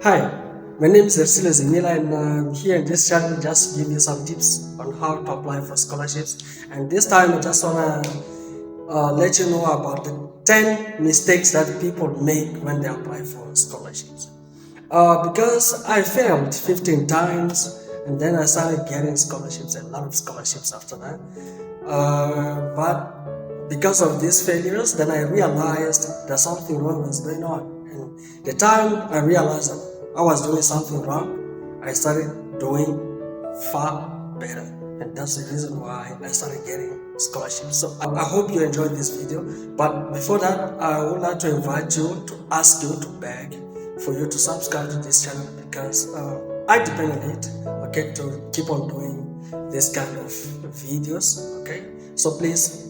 Hi, my name is Ercile Zinila, and I'm here in this channel just to give you some tips on how to apply for scholarships. And this time I just wanna let you know about the 10 mistakes that people make when they apply for scholarships. Because I failed 15 times and then I started getting scholarships, a lot of scholarships after that. But because of these failures, then I realized that something wrong was going on. And the time I realized that I was doing something wrong, I started doing far better. And that's the reason why I started getting scholarships. So I hope you enjoyed this video. But before that, I would like to invite you to ask you to beg for you to subscribe to this channel because I depend on it, okay, to keep on doing this kind of videos, okay. So please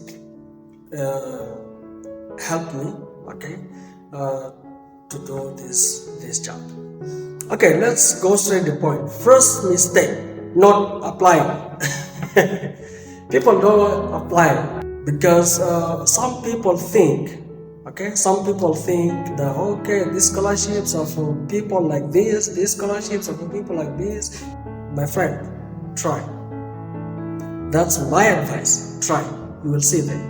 help me, okay, to do this job. Okay, let's go straight to the point. First mistake, not applying. People don't apply because some people think, okay, some people think that, okay, these scholarships are for people like this, these scholarships are for people like this. My friend, try. That's my advice. Try. You will see that.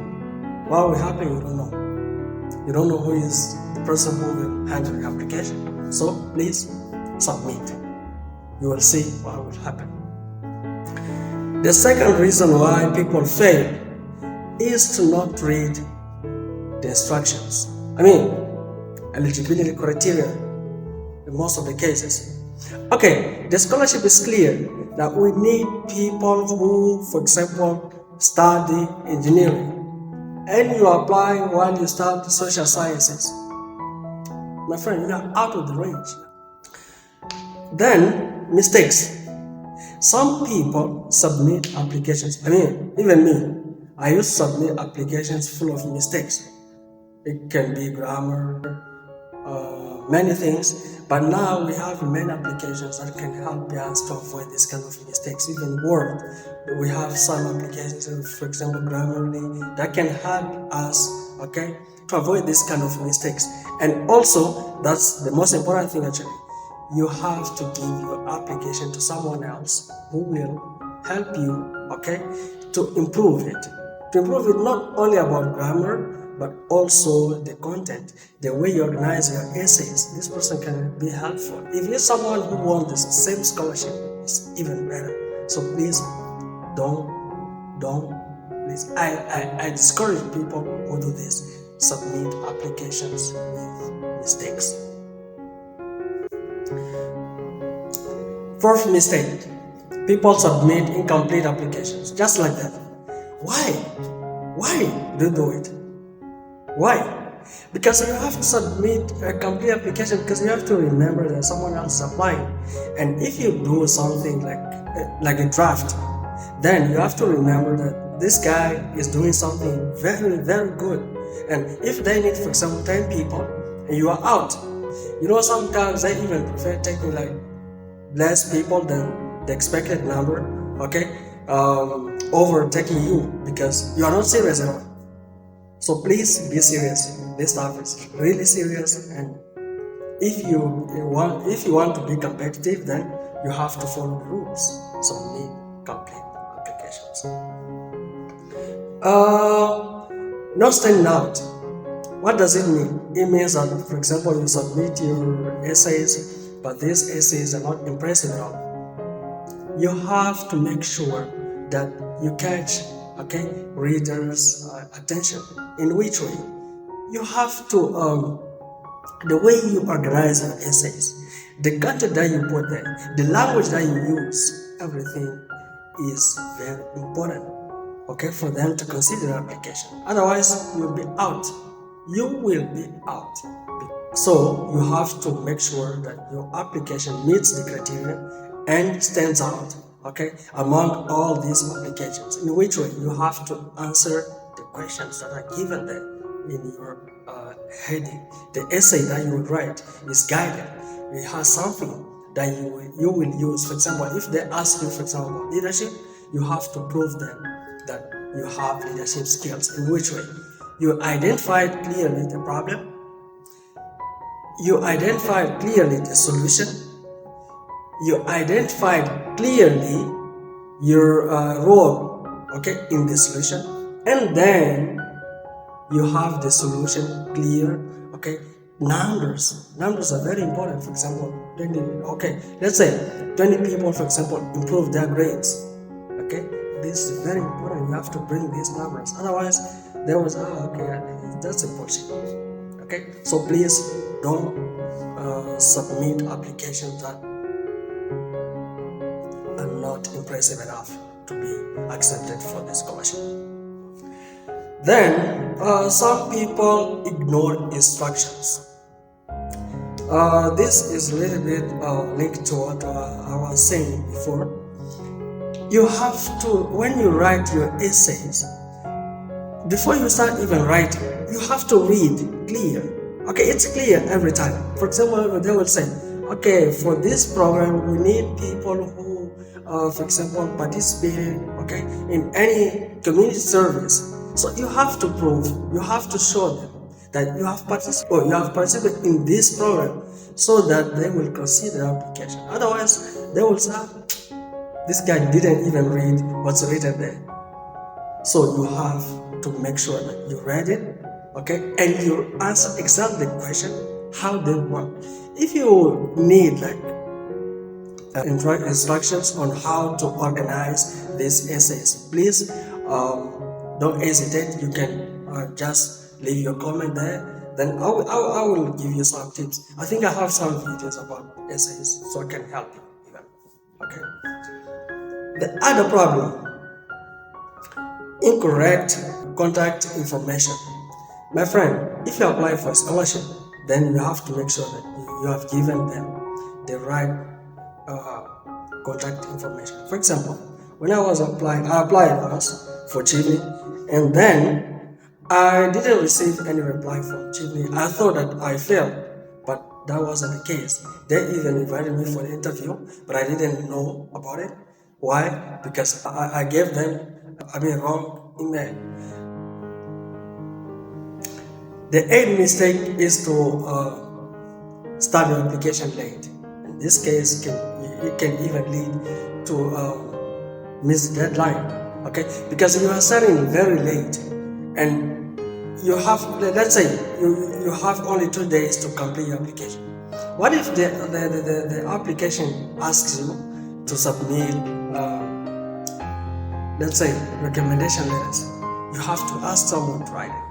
What will happen, you don't know. You don't know who is the person who will handle your application. So please submit. You will see what will happen. The second reason why people fail is to not read the instructions. I mean, eligibility criteria in most of the cases. Okay, the scholarship is clear that we need people who, for example, study engineering, and you apply while you start social sciences. My friend, you are out of the range. Then, mistakes. Some people submit applications. I mean, even me, I used to submit applications full of mistakes. It can be grammar, many things, but now we have many applications that can help us to avoid this kind of mistakes. Even Word, we have some applications, for example, Grammarly, that can help us, okay, to avoid this kind of mistakes. And also, that's the most important thing actually. You have to give your application to someone else who will help you, okay, to improve it. To improve it not only about grammar, but also the content, the way you organize your essays. This person can be helpful. If you're someone who wants the same scholarship, it's even better. So please, please. I discourage people who do this. Submit applications with mistakes. Fourth mistake, people submit incomplete applications, just like that. Why? Why do you do it? Why? Because you have to submit a complete application because you have to remember that someone else is applying. And if you do something like a draft, then you have to remember that this guy is doing something very, very good. And if they need, for example, 10 people and you are out, sometimes they even prefer taking like less people than the expected number, okay, over taking you because you are not serious at all. So please be serious. This stuff is really serious, and if you want to be competitive, then you have to follow the rules. Submit complete applications. Not standing out. What does it mean? It means that, for example, you submit your essays, but these essays are not impressive at all. You have to make sure that you catch, okay, readers' attention. In which way? You have to, the way you organize your essays, the content that you put there, the language that you use, everything is very important, okay, for them to consider your application. Otherwise, you'll be out. You will be out. So you have to make sure that your application meets the criteria and stands out, okay, among all these applications. In which way? You have to answer the questions that are given there in your heading. The essay that you will write is guided. It has something that you will use. For example, if they ask you, for example, about leadership, you have to prove them that you have leadership skills. In which way? You identified clearly the problem. you identified clearly the solution, you identified clearly your role, okay, in the solution, and then you have the solution clear, okay. Numbers are very important. For example, 20, okay, let's say 20 people, for example, improve their grades, okay. This is very important. You have to bring these numbers, otherwise there was okay, that's a bullshit, okay. So please don't submit applications that are not impressive enough to be accepted for the scholarship. Then some people ignore instructions. This is a little bit linked to what I was saying before. You have to, when you write your essays, before you start even writing, you have to read clear. Okay, it's clear every time. For example, they will say, okay, for this program, we need people who, for example, participated, okay, in any community service. So you have to prove, you have to show them that you have participated in this program, so that they will consider application. Otherwise, they will say, this guy didn't even read what's written there. So you have to make sure that you read it, okay, and you answer exactly the question how they want. If you need like instructions on how to organize these essays, please don't hesitate. You can just leave your comment there. Then I will give you some tips. I think I have some videos about essays, so I can help you even. Okay. The other problem, incorrect contact information. My friend, if you apply for a scholarship, then you have to make sure that you have given them the right contact information. For example, when I was applying, I applied once for Chivni, and then I didn't receive any reply from Chivni. I thought that I failed, but that wasn't the case. They even invited me for an interview, but I didn't know about it. Why? Because I gave them wrong email. The eighth mistake is to start your application late. In this case, it can even lead to miss deadline. Okay, because you are starting very late, and you have, let's say, you have only 2 days to complete your application. What if the application asks you to submit, let's say, recommendation letters? You have to ask someone to write it.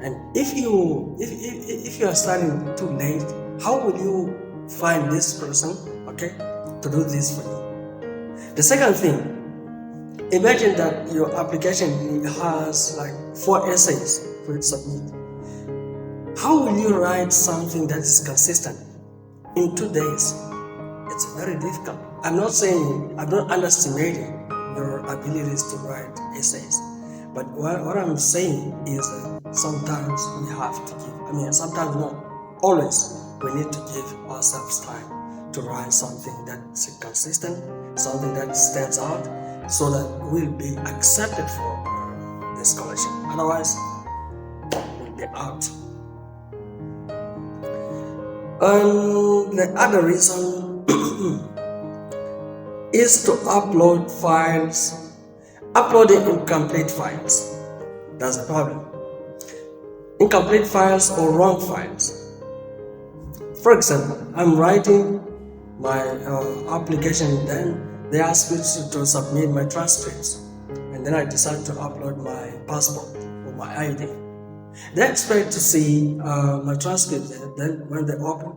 And if you are starting too late, how will you find this person, okay, to do this for you? The second thing, imagine that your application has like 4 essays for you to submit. How will you write something that is consistent in 2 days? It's very difficult. I'm not underestimating your abilities to write essays. But what I'm saying is that sometimes we have to give, sometimes not always, we need to give ourselves time to write something that's consistent, something that stands out, so that we'll be accepted for the scholarship. Otherwise, we'll be out. The other reason is to upload files. Uploading incomplete files. That's a problem. Incomplete files or wrong files. For example, I'm writing my application, then they ask me to submit my transcripts, and then I decide to upload my passport or my ID. They expect to see my transcript, then when they open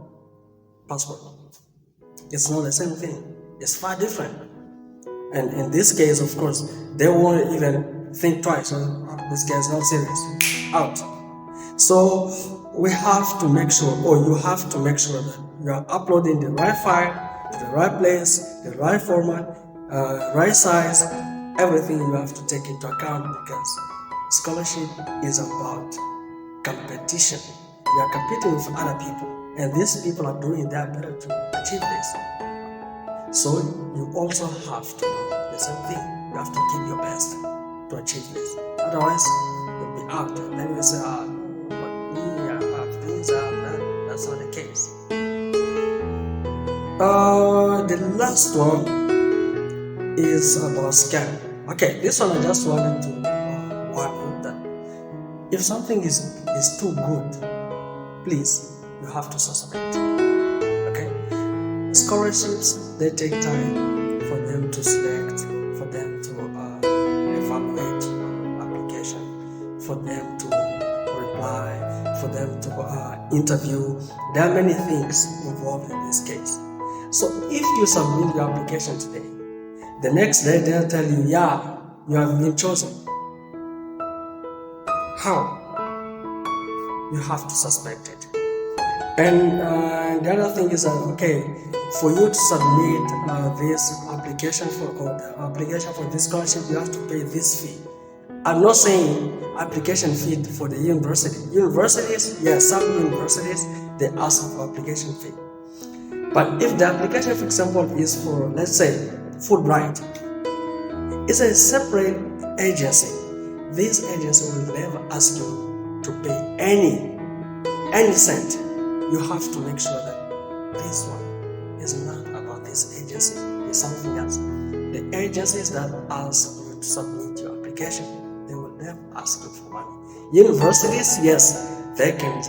passport, it's not the same thing. It's far different. And in this case, of course, they won't even think twice. This guy is not serious. Out. So we have to make sure, or you have to make sure, that you are uploading the right file to the right place, the right format, right size. Everything you have to take into account, because scholarship is about competition. You are competing with other people, and these people are doing their better to achieve this. So you also have to do the same thing. You have to give your best to achieve this. Otherwise, you'll be out. And then you say, but me, I have things, I have that. That's that's not the case. The last one is about scam. Okay, this one I just wanted to warn you that if something is too good, please, you have to suspect. Okay, scholarships, they take time for them to select, for them to evaluate your application, for them to reply, for them to interview. There are many things involved in this case. So if you submit your application today, the next day they'll tell you, yeah, you have been chosen. How? You have to suspect it. And the other thing is that, okay, for you to submit this application for this scholarship, you have to pay this fee. I'm not saying application fee for the university. Universities, yes, some universities, they ask for application fee. But if the application, for example, is for, let's say, Fulbright, it's a separate agency. This agency will never ask you to pay any cent. You have to make sure that this one is not about this agency. It's something else. The agencies that ask you to submit your application, they will never ask you for money. Universities, yes, they can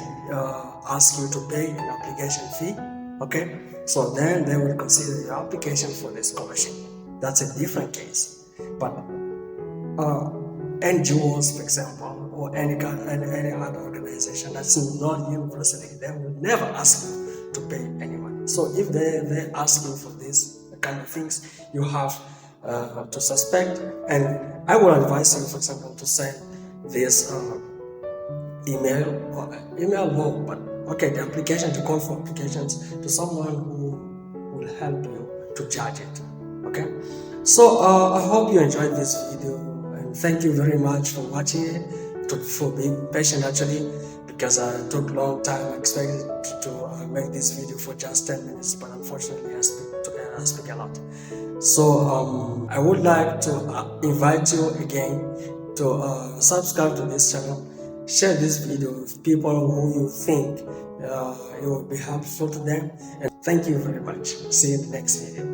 ask you to pay an application fee. Okay, so then they will consider your application for the scholarship. That's a different case. But NGOs, for example, or any other organization that's not university, they will never ask you to pay any money. So if they ask you for this kind of things, you have to suspect. And I will advise you, for example, to send this email no, but okay, the application, to call for applications to someone who will help you to judge it. Okay, so I hope you enjoyed this video, and thank you very much for watching it, for being patient actually, because it took a long time. I expected to make this video for just 10 minutes, but unfortunately I speak a lot. So I would like to invite you again to subscribe to this channel, share this video with people who you think it will be helpful to them, and thank you very much. See you in the next video.